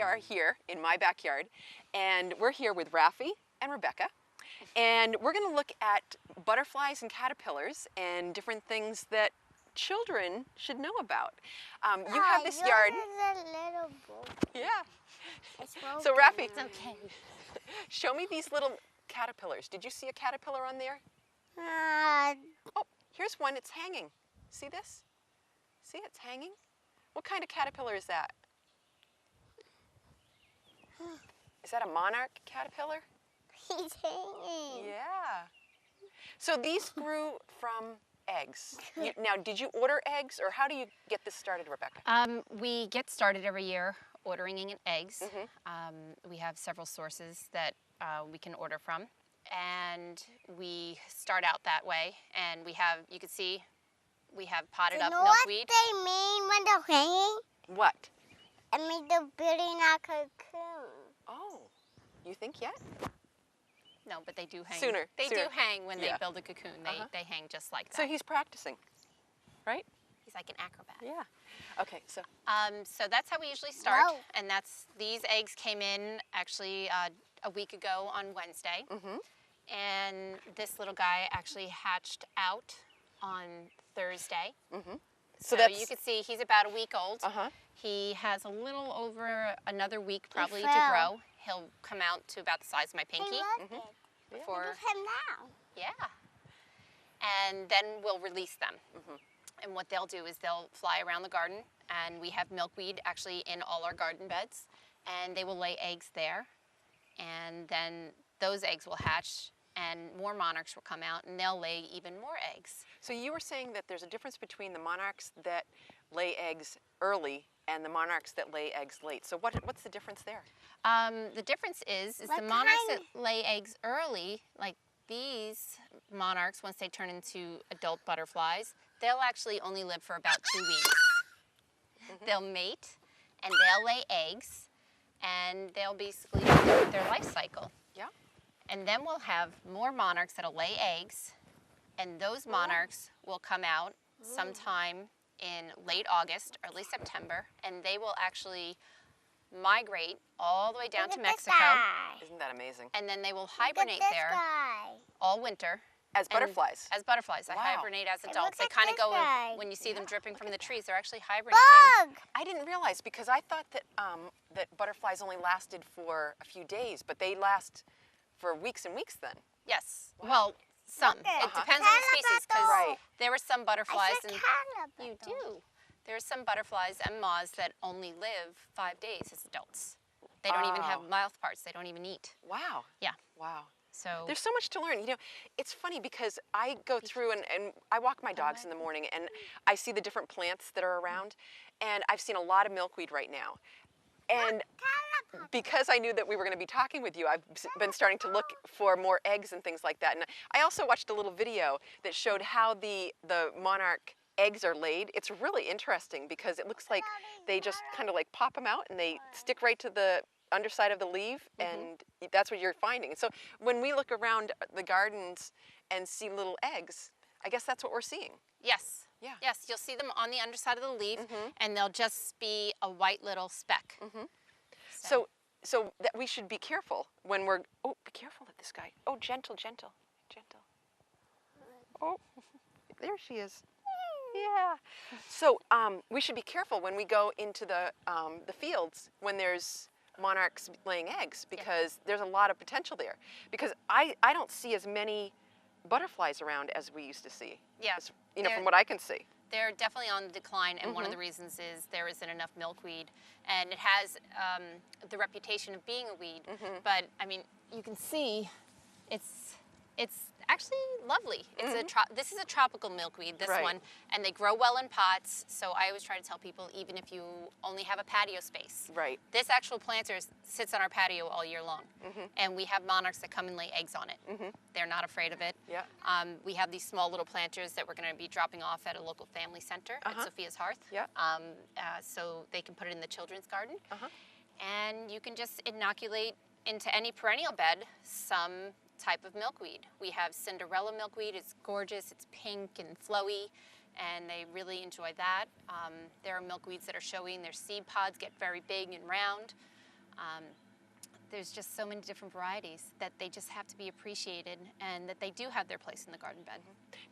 are here in my backyard, and we're here with Rafi and Rebecca, and we're going to look at butterflies and caterpillars and different things that children should know about. You have this yard. A little boat. Yeah. It's So Rafi, it's okay. show me these little caterpillars. Did you see a caterpillar on there? Oh, here's one. It's hanging. See this? See, it's hanging. What kind of caterpillar is that? Is that a monarch caterpillar? He's hanging. Yeah. So these grew from eggs. Now, did you order eggs, or how do you get this started, Rebecca? We get started every year ordering in eggs. We have several sources that we can order from, and we start out that way. And we have, you can see, we have potted up milkweed. What they mean when they're hanging? What? I mean they're building a cocoon. Oh, you think yet? No, but they do hang. Sooner. They do hang when they Yeah. build a cocoon. They hang just like that. So he's practicing, right? He's like an acrobat. Yeah. Okay, so. So that's how we usually start. Whoa. And these eggs came in actually a week ago on Wednesday. And this little guy actually hatched out on Thursday. So So you can see he's about a week old. Uh-huh. He has a little over another week probably to fell. grow. He'll come out to about the size of my pinky. Look Before, at him now. yeah. And then we'll release them. And what they'll do is they'll fly around the garden, and we have milkweed actually in all our garden beds, and they will lay eggs there. And then those eggs will hatch, and more monarchs will come out, and they'll lay even more eggs. So you were saying that there's a difference between the monarchs that lay eggs early and the monarchs that lay eggs late. So what's the difference there? The difference is What the monarchs kind? that lay eggs early, like these monarchs, once they turn into adult butterflies, they'll actually only live for about 2 weeks. They'll mate, and they'll lay eggs, and they'll basically do their life cycle. Yeah. And then we'll have more monarchs that'll lay eggs, and those monarchs will come out sometime in late August, early September, and they will actually migrate all the way down to Look at this Mexico, guy. Isn't that amazing? and then they will Look at hibernate this there guy. all winter. As and butterflies. As butterflies. They Wow. hibernate as Hey, adults. look They at kind of this go, guy. when you see them dripping from the trees, they're actually hibernating. Bug! I didn't realize, because I thought that that butterflies only lasted for a few days, but they last for weeks and weeks then. Yes. Well, some. Look at It it. depends on the species, because Right. there are some butterflies, I said and cannibal. you do. There are some butterflies and moths that only live 5 days as adults. They don't even have Oh. mouth parts. They don't even eat. Wow. Yeah. Wow. So There's so much to learn. You know, it's funny because I go through and I walk my dogs in the morning, and I see the different plants that are around, and I've seen a lot of milkweed right now. And because I knew that we were going to be talking with you, I've been starting to look for more eggs and things like that. And I also watched a little video that showed how the monarch eggs are laid. It's really interesting because it looks like they just kind of like pop them out and they stick right to the underside of the leaf, and that's what you're finding. And so when we look around the gardens and see little eggs, I guess that's what we're seeing. yes. Yeah. Yes, you'll see them on the underside of the leaf, and they'll just be a white little speck. So that we should be careful when we're, oh, be careful of this guy. Oh, gentle, gentle, gentle. Oh, there she is. Yeah. So we should be careful when we go into the fields when there's monarchs laying eggs, because there's a lot of potential there. Because I don't see as many butterflies around as we used to see. Yeah. You know, They're- from what I can see. They're definitely on the decline, and one of the reasons is there isn't enough milkweed, and it has the reputation of being a weed. But I mean, you can see, it's actually lovely. It's this is a tropical milkweed, this Right. one, and they grow well in pots. So I always try to tell people, even if you only have a patio space, Right. this actual planter sits on our patio all year long, and we have monarchs that come and lay eggs on it. They're not afraid of it. Yeah. We have these small little planters that we're going to be dropping off at a local family center at Sophia's Hearth. Yeah. So they can put it in the children's garden. And you can just inoculate into any perennial bed some type of milkweed. We have Cinderella milkweed. It's gorgeous. It's pink and flowy, and they really enjoy that. There are milkweeds that are showing their seed pods get very big and round. There's just so many different varieties that they just have to be appreciated and that they do have their place in the garden bed.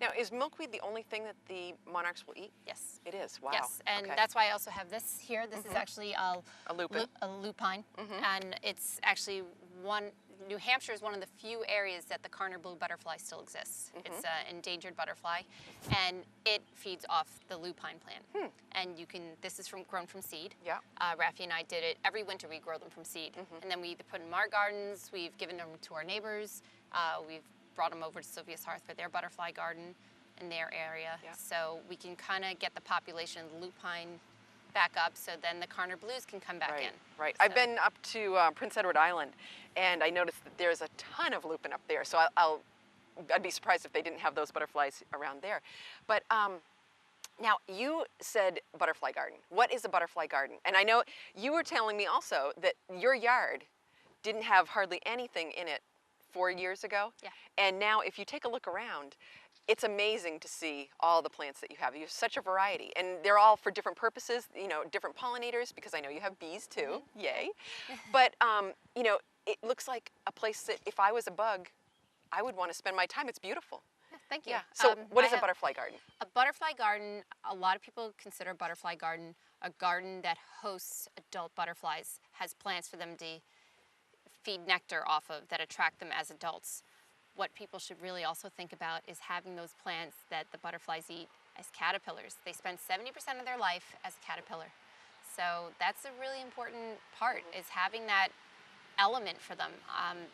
Now, is milkweed the only thing that the monarchs will eat? Yes. It is. Wow. Yes, and Okay. that's why I also have this here. This is actually A lupin. a lupine, and it's actually New Hampshire is one of the few areas that the Karner blue butterfly still exists. It's an endangered butterfly, and it feeds off the lupine plant. And this is grown from seed. Yeah. Raffi and I did it. Every winter we grow them from seed. And then we either put them in our gardens, we've given them to our neighbors, we've brought them over to Sylvia's Hearth for their butterfly garden in their area. Yeah. So we can kind of get the population of the lupine back up, so then the Karner blues can come back Right. in. Right. So- I've been up to Prince Edward Island, and I noticed that there's a ton of lupin up there. So I'd be surprised if they didn't have those butterflies around there. But now you said butterfly garden. What is a butterfly garden? And I know you were telling me also that your yard didn't have hardly anything in it 4 years ago. Yeah. And now if you take a look around, it's amazing to see all the plants that you have. You have such a variety, and they're all for different purposes, you know, different pollinators, because I know you have bees too, yay. But, you know, it looks like a place that if I was a bug, I would want to spend my time. It's beautiful. Thank you. Yeah. So what I is a have- butterfly garden? A butterfly garden, a lot of people consider a butterfly garden a garden that hosts adult butterflies, has plants for them to feed nectar off of that attract them as adults. What people should really also think about is having those plants that the butterflies eat as caterpillars. They spend 70% of their life as a caterpillar. So that's a really important part, is having that element for them.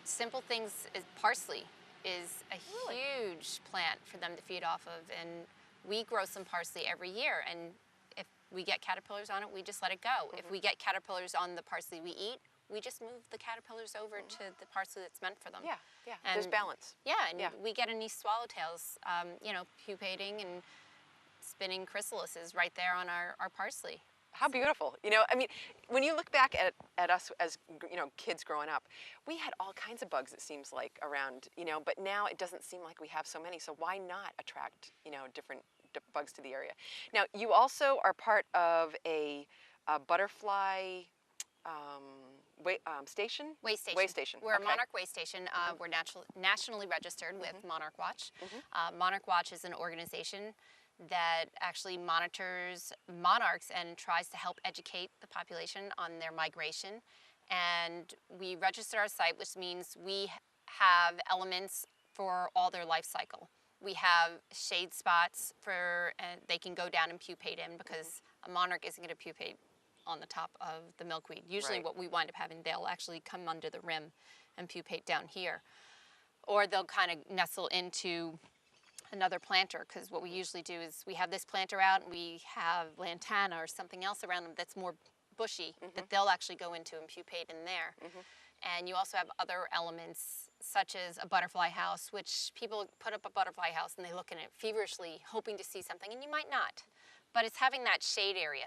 Simple things is parsley is a huge plant for them to feed off of, and we grow some parsley every year, and if we get caterpillars on it, we just let it go. If we get caterpillars on the parsley we eat, we just move the caterpillars over to the parsley that's meant for them. Yeah, yeah. There's And- balance. Yeah, and Yeah. we get any swallowtails, you know, pupating and spinning chrysalises right there on our parsley. How beautiful. You know, I mean, when you look back at us as, you know, kids growing up, we had all kinds of bugs, it seems like, around, you know, but now it doesn't seem like we have so many. So why not attract, you know, different bugs to the area? Now, you also are part of a butterfly station? Way station. Way station. We're okay. a Monarch Way Station. We're nationally registered with Monarch Watch. Monarch Watch is an organization that actually monitors monarchs and tries to help educate the population on their migration. And we register our site, which means we have elements for all their life cycle. We have shade spots for, they can go down and pupate in, because a monarch isn't going to pupate on the top of the milkweed. Usually Right. what we wind up having, they'll actually come under the rim and pupate down here. Or they'll kind of nestle into another planter, because what we usually do is we have this planter out and we have lantana or something else around them that's more bushy that they'll actually go into and pupate in there. And you also have other elements such as a butterfly house, which people put up a butterfly house and they look in it feverishly hoping to see something, and you might not. But it's having that shade area.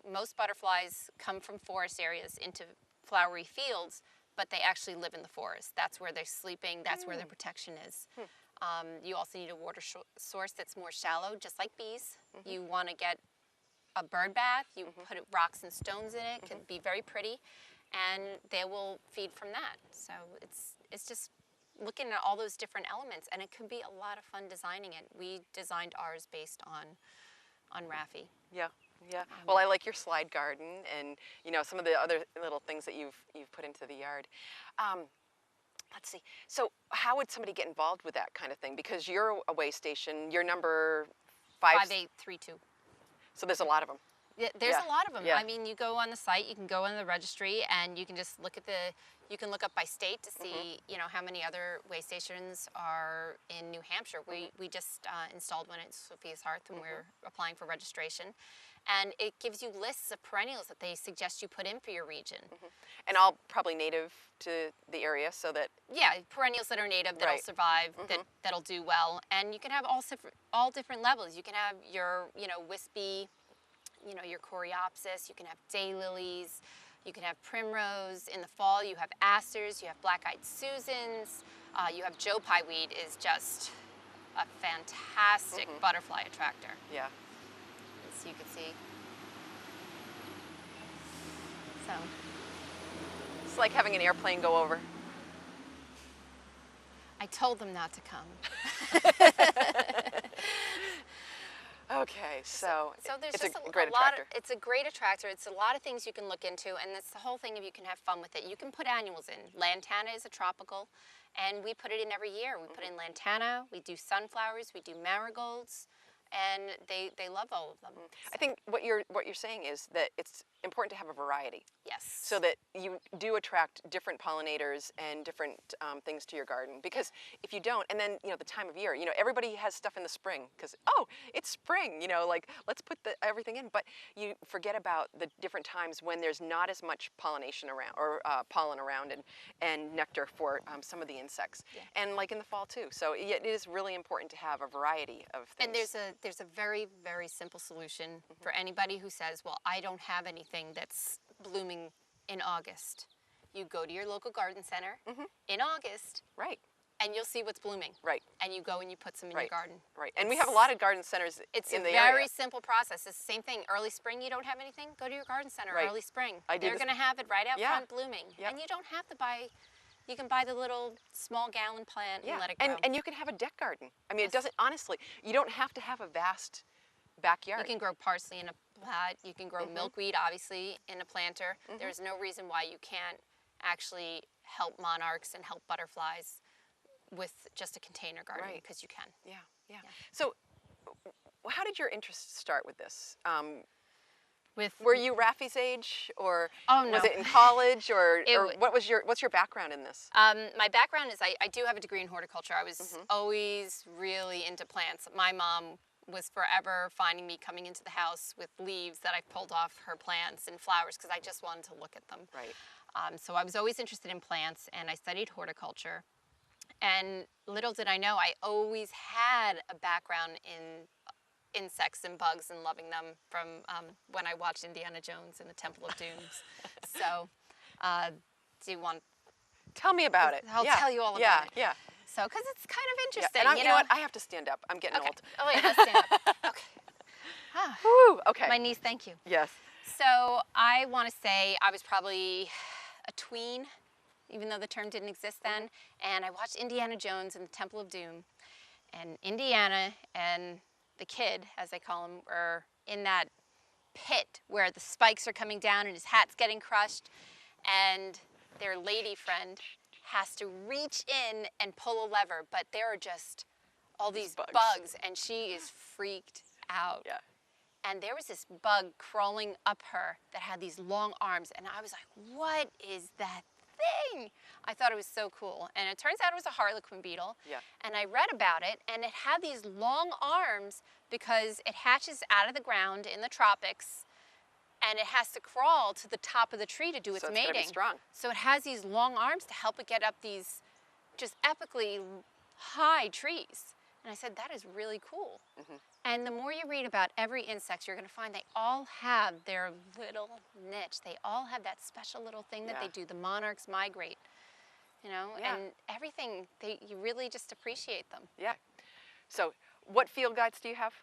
Most butterflies come from forest areas into flowery fields, but they actually live in the forest. That's where they're sleeping, that's where their protection is. You also need a water source that's more shallow, just like bees. You want to get a bird bath, you put rocks and stones in it, can be very pretty, and they will feed from that. So it's just looking at all those different elements, and it can be a lot of fun designing it. We designed ours based on Raffi. Yeah, yeah. Well, I like your slide garden, and you know, some of the other little things that you've put into the yard. Let's see. So how would somebody get involved with that kind of thing? Because you're a way station, you're number 5832. So there's a lot of them. Yeah, there's Yeah, a lot of them. yeah. I mean, you go on the site, you can go on the registry, and you can just look at you can look up by state to see, you know, how many other way stations are in New Hampshire. We just installed one at Sophia's Hearth, and we're applying for registration. And it gives you lists of perennials that they suggest you put in for your region. And all probably native to the area, so that Yeah, perennials that are native, that'll Right. survive, that'll do well. And you can have all different levels. You can have your, you know, wispy, you know, your coreopsis, you can have daylilies, you can have primrose. In the fall, you have asters, you have black-eyed Susans, you have Joe Pye weed is just a fantastic butterfly attractor, yeah. as you can see. So, It's like having an airplane go over. I told them not to come. Okay, so there's it's just a great attractor. it's a great attractor. It's a lot of things you can look into, and that's the whole thing. If you can have fun with it, you can put annuals in. Lantana is a tropical, and we put it in every year. We put in lantana. We do sunflowers. We do marigolds, and they love all of them. I think what you're saying is that it's important to have a variety, Yes. so that you do attract different pollinators and different things to your garden. Because if you don't, and then the time of year, everybody has stuff in the spring because it's spring, like let's put everything in. But you forget about the different times when there's not as much pollination around or pollen around and nectar for some of the insects, and like in the fall too. So it is really important to have a variety of things. And there's a very, very simple solution for anybody who says, well, I don't have anything that's blooming in August. You go to your local garden center in August, Right. and you'll see what's blooming. Right. And you go and you put some in your garden. Right. And we have a lot of garden centers It's in the a very area. simple process. It's the same thing. Early spring, you don't have anything? Go to your garden center Right. early spring. I do They're this- going to have it right out Yeah. front blooming. Yep. And you don't have to buy, you can buy the little small gallon plant and let it grow. And you can have a deck garden. I mean, Yes. it doesn't, honestly, you don't have to have a vast backyard. You can grow parsley in a plat. You can grow milkweed, obviously, in a planter. There's no reason why you can't actually help monarchs and help butterflies with just a container garden, Right. because you can. Yeah. So how did your interest start with this? Were you Rafi's age, or Oh, was no. it in college, or wa- what's your background in this? My background is I do have a degree in horticulture. I was always really into plants. My mom was forever finding me coming into the house with leaves that I pulled off her plants and flowers because I just wanted to look at them. Right. So I was always interested in plants, and I studied horticulture. And little did I know, I always had a background in insects and bugs and loving them from when I watched Indiana Jones and the Temple of Dooms. So do you want... Tell me about it. I'll tell you all about it. Yeah. So, because it's kind of Yeah. interesting, And you you know. know what? I have to stand up. I'm getting Okay. old. Oh, wait, let's stand up. Okay. Ah, Woo. Okay. my knees, thank you. Yes. So I want to say I was probably a tween, even though the term didn't exist then. And I watched Indiana Jones and the Temple of Doom. And Indiana and the kid, as they call him, are in that pit where the spikes are coming down and his hat's getting crushed. And their lady friend has to reach in and pull a lever. But there are just all these bugs, and she is freaked out. Yeah. And there was this bug crawling up her that had these long arms, and I was like, what is that thing? I thought it was so cool. And it turns out it was a harlequin beetle. Yeah. And I read about it, and it had these long arms because it hatches out of the ground in the tropics, and it has to crawl to the top of the tree to do its So it's mating. gotta be strong. So it has these long arms to help it get up these just epically high trees. And I said, that is really cool. And the more you read about every insect, you're going to find they all have their little niche. They all have that special little thing that they do. The monarchs migrate, Yeah. and everything, you really just appreciate them. Yeah. So what field guides do you have?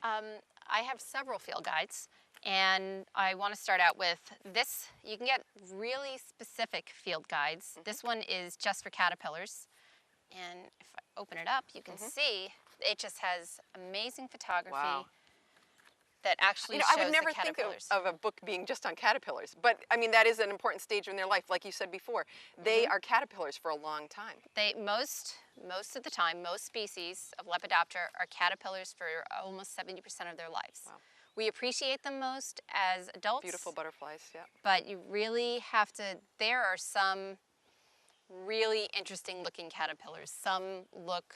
I have several field guides, and I want to start out with this. You can get really specific field guides. This one is just for caterpillars, and if I open it up, you can see it just has amazing photography. Wow. That actually I shows would never the think caterpillars. of a book being just on caterpillars, but I mean that is an important stage in their life. Like you said before, they are caterpillars for a long time. Most of the time, most species of Lepidoptera are caterpillars for almost 70% of their lives. Wow. We appreciate them most as adults. Beautiful butterflies, yeah. But you really have to, there are some really interesting looking caterpillars. Some look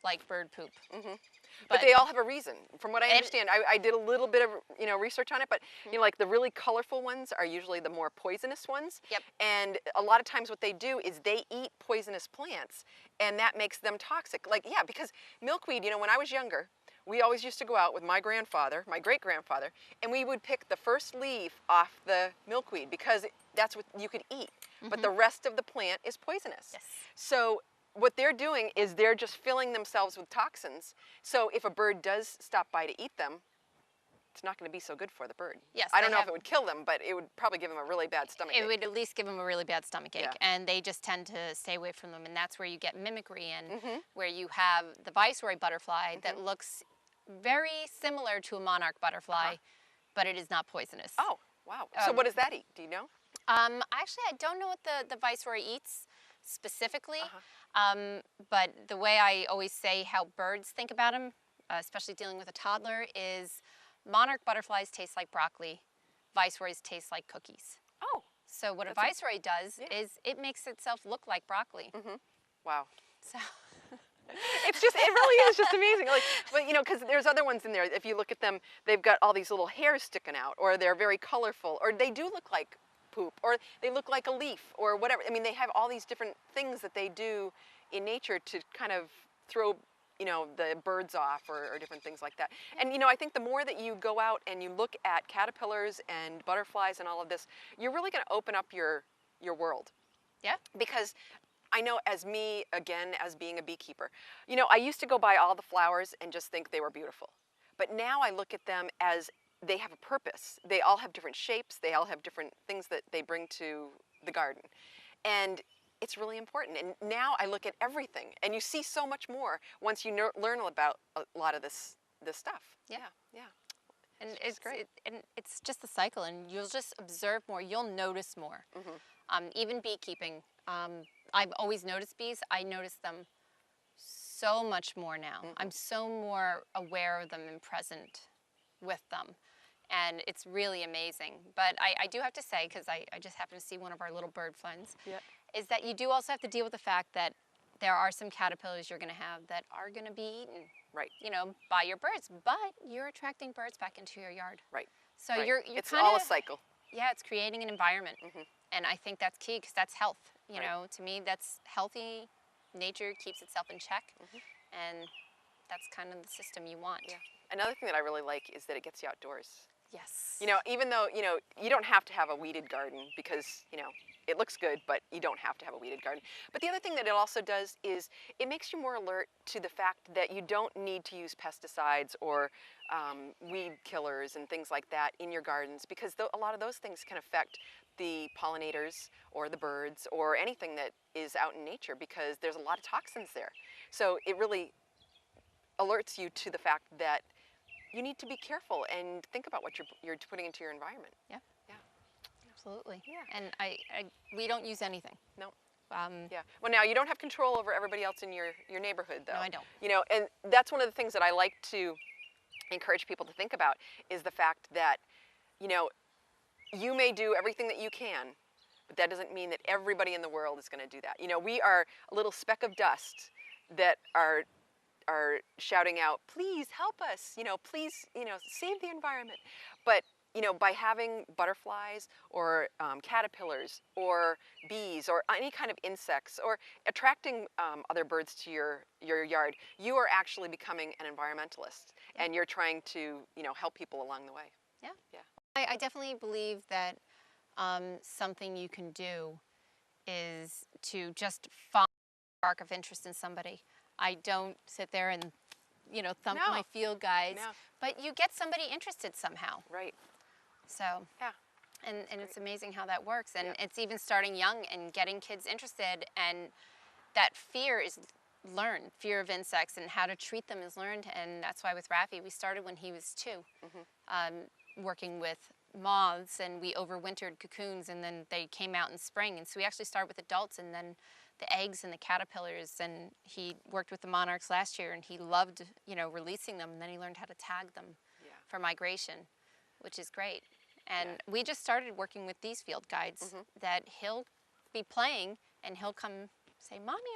like bird poop. But they all have a reason. From what I understand, I did a little bit of research on it, but like the really colorful ones are usually the more poisonous ones. Yep. And a lot of times what they do is they eat poisonous plants, and that makes them toxic. Like, yeah, because milkweed, when I was younger, we always used to go out with my grandfather, my great-grandfather, and we would pick the first leaf off the milkweed because that's what you could eat. But the rest of the plant is poisonous. Yes. So what they're doing is they're just filling themselves with toxins. So if a bird does stop by to eat them, it's not going to be so good for the bird. Yes, I they don't know if have- it would kill them, but it would probably give them a really bad stomach It ache. would at least give them a really bad stomach ache, Yeah. and they just tend to stay away from them, and that's where you get mimicry and Mm-hmm. where you have the viceroy butterfly that looks very similar to a monarch butterfly, but it is not poisonous. Oh, wow. So what does that eat? Do you know? Actually, I don't know what the viceroy eats specifically, Uh-huh. but the way I always say how birds think about him, especially dealing with a toddler, is monarch butterflies taste like broccoli, viceroys taste like cookies. Oh, So what a That's viceroy does yeah. is it makes itself look like broccoli. wow. So It really is just amazing. Like, but you know, because there's other ones in there. If you look at them, they've got all these little hairs sticking out, or they're very colorful, or they do look like poop, or they look like a leaf, or whatever. I mean, they have all these different things that they do in nature to kind of throw, you know, the birds off, or different things like that. And you know, I think the more that you go out and you look at caterpillars and butterflies and all of this, you're really going to open up your world. yeah, Because I know, as me, again, as being a beekeeper, you know, I used to go by all the flowers and just think they were beautiful. But now I look at them as they have a purpose. They all have different shapes. They all have different things that they bring to the garden. And it's really important. And now I look at everything, and you see so much more once you learn about a lot of this stuff. Yeah. Yeah. and It's it's great. and it's just a cycle, and you'll just observe more. You'll notice more. Even beekeeping, I've always noticed bees. I notice them so much more now. I'm so more aware of them and present with them. And it's really amazing. But I do have to say, because I just happened to see one of our little bird friends, Yeah. is that you do also have to deal with the fact that there are some caterpillars you're going to have that are going to be eaten, Right. you know, by your birds. But you're attracting birds back into your yard. Right. So Right. you're It's kind all of, a cycle. yeah, it's creating an environment. And I think that's key, because that's health. You Right. know, to me, that's healthy. Nature keeps itself in check. And that's kind of the system you want. Yeah. Another thing that I really like is that it gets you outdoors. Yes. You know, even though, you know, you don't have to have a weeded garden because, you know, it looks good, but you don't have to have a weeded garden. But the other thing that it also does is it makes you more alert to the fact that you don't need to use pesticides or weed killers and things like that in your gardens, because a lot of those things can affect the pollinators or the birds or anything that is out in nature, because there's a lot of toxins there. So it really alerts you to the fact that you need to be careful and think about what you're putting into your environment. Yeah. Yeah. Absolutely. Yeah. And we don't use anything. No. Um, Yeah. Well, now you don't have control over everybody else in your neighborhood, though. No, I don't. You know, and that's one of the things that I like to encourage people to think about, is the fact that, you know, you may do everything that you can, but that doesn't mean that everybody in the world is going to do that. You know, we are a little speck of dust that are shouting out, please help us, you know, please, you know, save the environment. But, you know, by having butterflies or caterpillars or bees or any kind of insects or attracting other birds to your yard, you are actually becoming an environmentalist, and you're trying to, you know, help people along the way. Yeah. Yeah. I definitely believe that something you can do is to just find a spark of interest in somebody. I don't sit there and, you know, thump No. my field guides, No. but you get somebody interested somehow. Right. So, Yeah. and it's amazing how that works. And Yeah. it's even starting young and getting kids interested, and that fear is learned. Fear of insects and how to treat them is learned. And that's why with Raffi, we started when he was 2, working with moths, and we overwintered cocoons, and then they came out in spring. And so we actually started with adults, and then the eggs and the caterpillars, and he worked with the monarchs last year, and he loved, you know, releasing them, and then he learned how to tag them Yeah. for migration, which is great. And we just started working with these field guides that he'll be playing, and he'll come say, Mommy,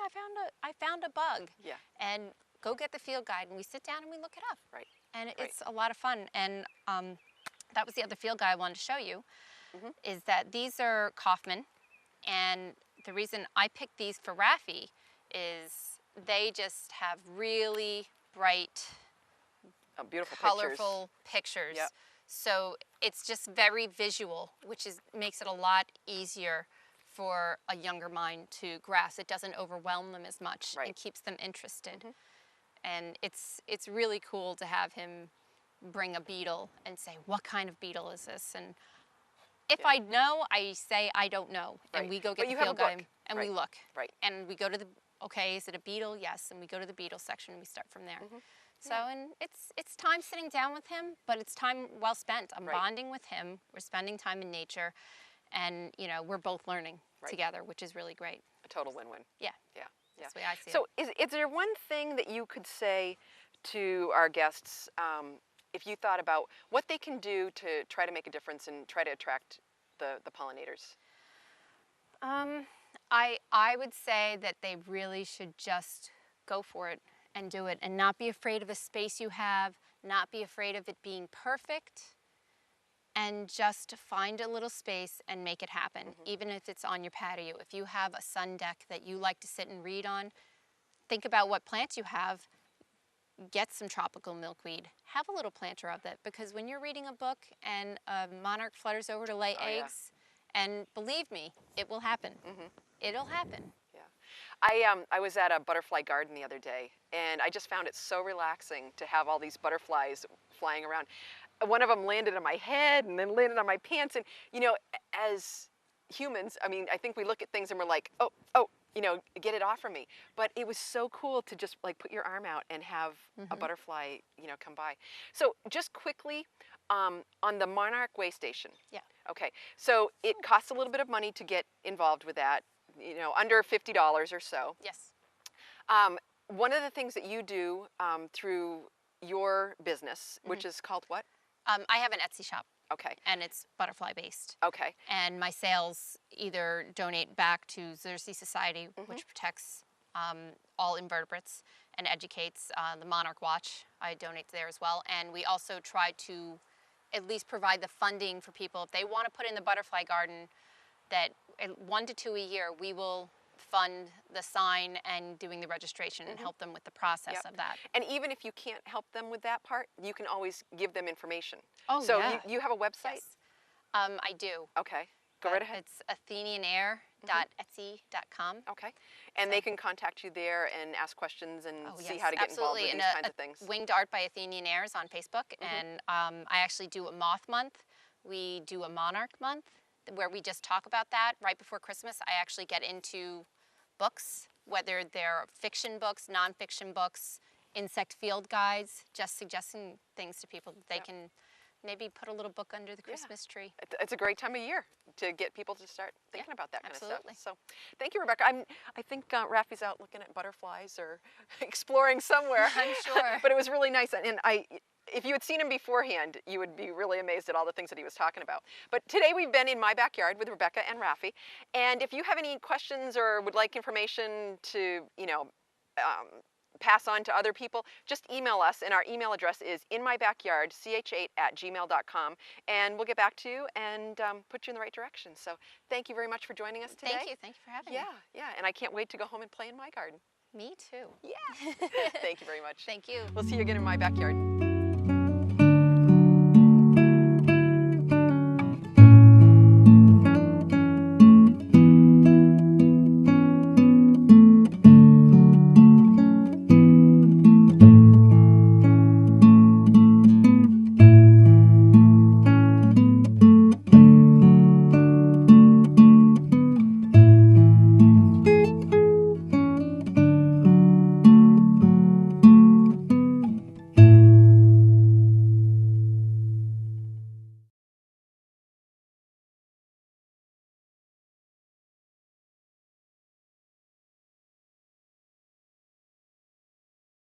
I found a bug. Yeah. And go get the field guide, and we sit down and we look it up. Right. And it's a lot of fun. And that was the other field guide I wanted to show you, is that these are Kaufman. And the reason I picked these for Raffi is they just have really bright, Beautiful colorful pictures. Yep. So it's just very visual, which makes it a lot easier for a younger mind to grasp. It doesn't overwhelm them as much. Right. It keeps them interested. And it's really cool to have him bring a beetle and say, what kind of beetle is this? And if I know, I say I don't know. And Right. we go But get you the have a field guide book. and Right. we look. Right. And we go to the, okay, is it a beetle? Yes. And we go to the beetle section and we start from there. So, and it's time sitting down with him, but it's time well spent. I'm Right. bonding with him. We're spending time in nature. And, you know, we're both learning together, which is really great. A total win-win. Yeah. Yeah. Yeah. That's the way I see So it. is there one thing that you could say to our guests if you thought about what they can do to try to make a difference and try to attract the pollinators? I would say that they really should just go for it and do it and not be afraid of the space you have, not be afraid of it being perfect, and just find a little space and make it happen, even if it's on your patio. If you have a sun deck that you like to sit and read on, think about what plants you have. Get some tropical milkweed. Have a little planter of that, because when you're reading a book and a monarch flutters over to lay eggs, and believe me, it will happen. It'll happen. Yeah. I was at a butterfly garden the other day, and I just found it so relaxing to have all these butterflies flying around. One of them landed on my head and then landed on my pants. And, you know, as humans, I mean, I think we look at things and we're like, oh, you know, get it off from me. But it was so cool to just like put your arm out and have a butterfly, you know, come by. So just quickly, on the Monarch Way Station. Yeah. Okay, so it costs a little bit of money to get involved with that, you know, under $50 or so. Yes. One of the things that you do through your business, which is called what? I have an Etsy shop, Okay, and it's butterfly based. okay, And my sales either donate back to Xerces Society, which protects all invertebrates and educates the Monarch Watch. I donate there as well. And we also try to at least provide the funding for people. If they want to put in the butterfly garden, that 1 to 2 a year, we will fund the sign and doing the registration and help them with the process Yep. of that. And even if you can't help them with that part, you can always give them information. Oh, so yeah. you have a website? Yes. I do. Okay, go right ahead. It's athenianair.etsy.com. Okay, and they can contact you there and ask questions and Oh, see yes, how to get involved absolutely. with And these kinds of things. Winged Art by Athenian Air is on Facebook, and I actually do a moth month. We do a monarch month where we just talk about that. Right before Christmas, I actually get into books, whether they're fiction books, nonfiction books, insect field guides, just suggesting things to people that they can maybe put a little book under the Christmas tree. It's a great time of year to get people to start thinking about that kind absolutely. of stuff. So, thank you, Rebecca. I think Rafi's out looking at butterflies or exploring somewhere. I'm sure. But it was really nice, and if you had seen him beforehand, you would be really amazed at all the things that he was talking about. But today we've been in my backyard with Rebecca and Rafi, and if you have any questions or would like information to, you know, pass on to other people, just email us, and our email address is inmybackyardch8@gmail.com, and we'll get back to you and put you in the right direction. So thank you very much for joining us today. Thank you for having me. Yeah, and I can't wait to go home and play in my garden. Me too. Yeah. Thank you very much. Thank you. We'll see you again in my backyard.